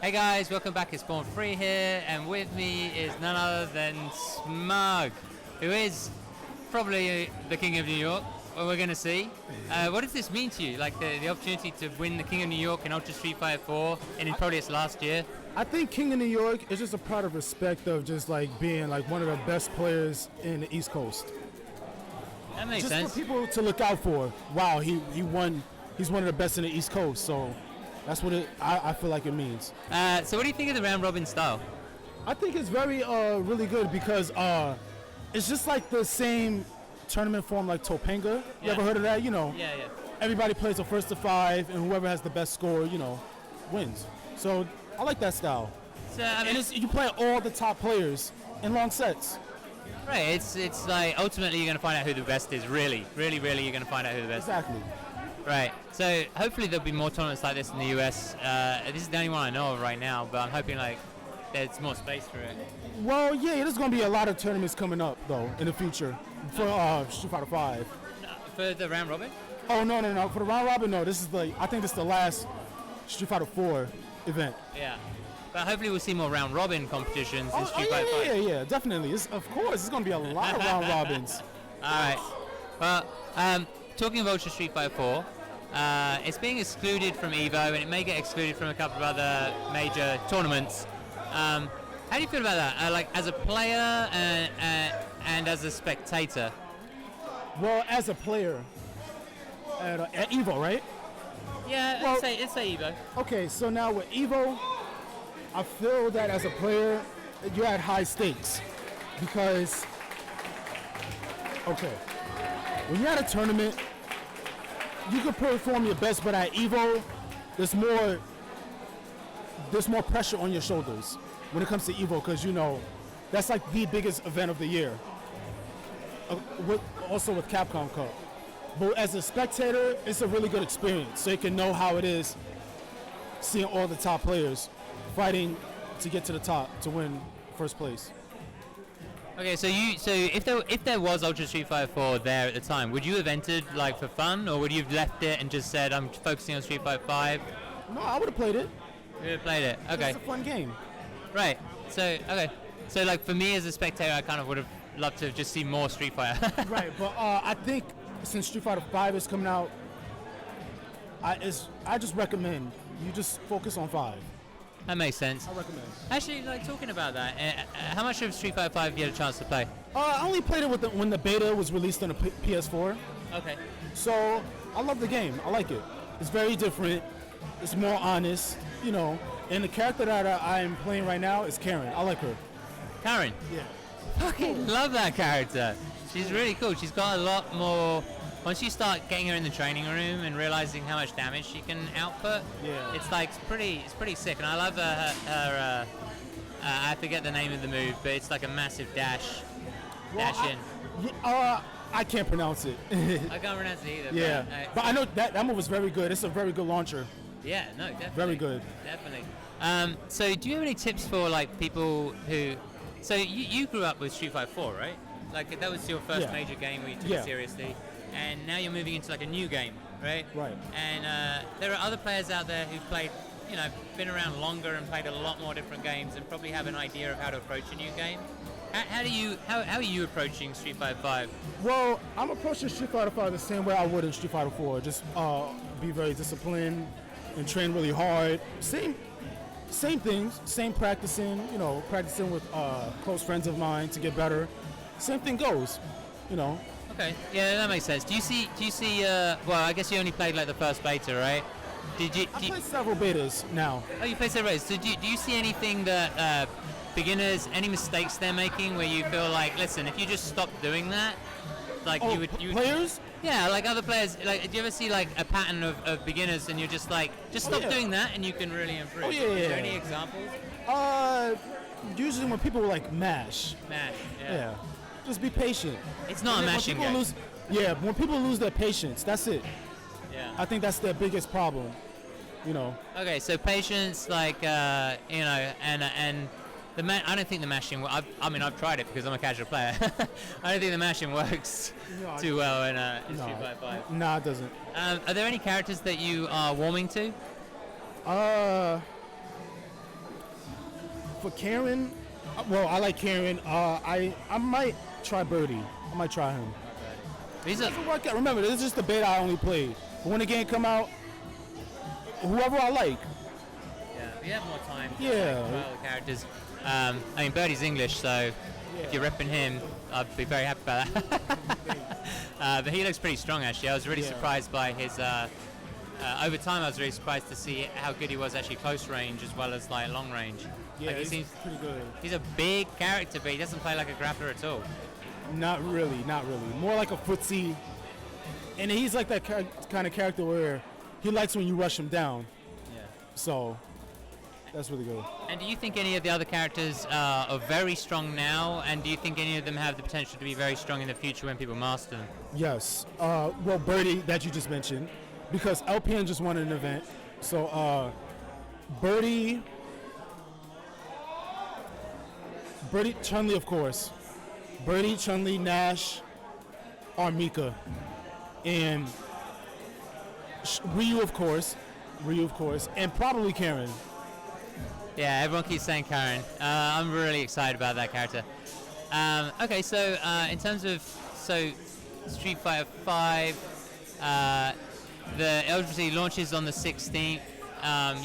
Hey guys, welcome back. It's Spawn Free here, and with me is none other than Smug, who is probably the King of New York. Well, we're going to see. What does this mean to you? Like the opportunity to win the King of New York in Ultra Street Fighter 4, and in probably its last year. I think King of New York is just a pride of respect of just like being like one of the best players in the East Coast. That makes just sense. For people to look out for. Wow, he won. He's one of the best in the East Coast. So that's what I feel like it means. So what do you think of the round robin style? I think it's very really good because it's just like the same tournament form like Topanga. You ever heard of that? You know. Yeah. Everybody plays a first to 5, and whoever has the best score, wins. So I like that style. So I mean, and you play all the top players in long sets. Right. It's like ultimately you're going to find out who the best is. Really, you're going to find out who the best is. Exactly. Right. So hopefully there'll be more tournaments like this in the US. This is the only one I know of right now, but I'm hoping like there's more space for it. Well, yeah, there's going to be a lot of tournaments coming up though in the future for Street Fighter 5. For the round robin? Oh no! For the round robin, no. I think this is the last Street Fighter 4 event. Yeah. But hopefully we'll see more round robin competitions in Street Fighter 5. Yeah, definitely. Of course, it's going to be a lot of round robins. All right. Well, talking of Ultra Street Fighter 4, it's being excluded from EVO, and it may get excluded from a couple of other major tournaments. How do you feel about that? Like as a player and as a spectator? Well, as a player at EVO, right? Yeah, well, let's say EVO. Okay, so now with EVO, I feel that as a player, you're at high stakes because, okay, when you're at a tournament, you can perform your best, but at EVO, there's more pressure on your shoulders when it comes to EVO because that's like the biggest event of the year. Also with Capcom Cup. But as a spectator, it's a really good experience. So you can know how it is seeing all the top players fighting to get to the top to win first place. Okay, so if there was Ultra Street Fighter 4 there at the time, would you have entered like for fun, or would you have left it and just said I'm focusing on Street Fighter 5? No, I would have played it. You would have played it. Okay. It's a fun game. Right. So like for me as a spectator, I kind of would have loved to just see more Street Fighter. Right, but I think since Street Fighter 5 is coming out, I just recommend you just focus on 5. That makes sense. I recommend. Actually, like talking about that, how much of Street Fighter 5 have you had a chance to play? I only played it when the beta was released on the PS4. Okay. So I love the game. I like it. It's very different. It's more honest, And the character that I am playing right now is Karen. I like her. Karen? Yeah. Fucking love that character. She's really cool. She's got a lot more. Once you start getting her in the training room and realizing how much damage she can output, it's pretty sick. And I love her I forget the name of the move, but it's like a massive dash in. I can't pronounce it. I can't pronounce it either. Yeah, but I know that move is very good. It's a very good launcher. Yeah, no, definitely. Very good. Definitely. So do you have any tips for like people who? So you grew up with Street Fighter 4, right? Like that was your first major game where you took it seriously, and now you're moving into like a new game, right? Right. And there are other players out there who've played, been around longer and played a lot more different games, and probably have an idea of how to approach a new game. How are you approaching Street Fighter 5? Well, I'm approaching Street Fighter 5 the same way I would in Street Fighter 4. Just be very disciplined and train really hard. Same things, same practicing, practicing with close friends of mine to get better. Same thing goes, Okay, yeah, that makes sense. Do you see? Well, I guess you only played like the first beta, right? I played several betas now. Oh, you played several betas. So do you see anything that beginners, any mistakes they're making where you feel like, listen, if you just stop doing that, like you would players? Yeah, like other players. Like, do you ever see like a pattern of beginners, and you're just like, just stop doing that, and you can really improve? Oh yeah. Is there any examples? Usually when people like mash. Yeah. Just be patient. It's not a mashing game. When people lose their patience, that's it. Yeah. I think that's their biggest problem. Okay, so patience, like and I don't think the mashing. I've tried it because I'm a casual player. I don't think the mashing works too well in Street Fighter 5. No, it doesn't. Are there any characters that you are warming to? For Karen, well, I like Karen. I might try Birdie. I might try him. Remember, this is just the beta I only played. But when the game come out, whoever I like. Yeah, we have more time. Yeah. Try all the characters. I mean, Birdie's English, so if you're repping him, I'd be very happy about that. But he looks pretty strong, actually. I was really surprised by his. Over time, I was really surprised to see how good he was actually close range as well as like long range. Yeah, like, he he's pretty good. He's a big character, but he doesn't play like a grappler at all. Not really. More like a footsie. And he's like that kind of character where he likes when you rush him down. Yeah. So that's really good. And do you think any of the other characters are very strong now? And do you think any of them have the potential to be very strong in the future when people master them? Yes. Well, Birdie, that you just mentioned, because LPN just won an event. So Birdie, Chun-Li, of course. Birdie, Chun-Li, Nash, Armika, and Ryu, of course, and probably Karen. Yeah, everyone keeps saying Karen. I'm really excited about that character. Okay, so in terms of Street Fighter 5, the eligibility launches on the 16th.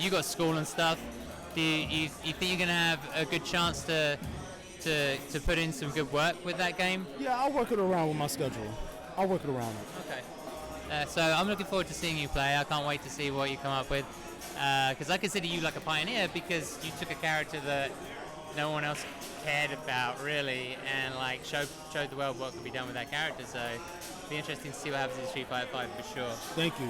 You got school and stuff. Do you think you're gonna have a good chance to put in some good work with that game? Yeah, I'll work it around with my schedule. I'll work it around it. Okay. So I'm looking forward to seeing you play. I can't wait to see what you come up with. Because I consider you like a pioneer because you took a character that no one else cared about really and like showed the world what could be done with that character. So it'll be interesting to see what happens in Street Fighter 5 for sure. Thank you.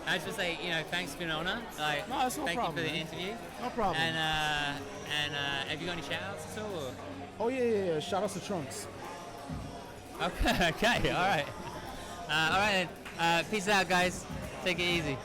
I just want to say, thanks, it's been an honor. Like, no, it's no thank problem, you for man. the interview. No problem. And have you got any shout-outs at all? Or? Oh yeah. Shout outs to Trunks. Okay, all right. All right then. Peace out, guys. Take it easy.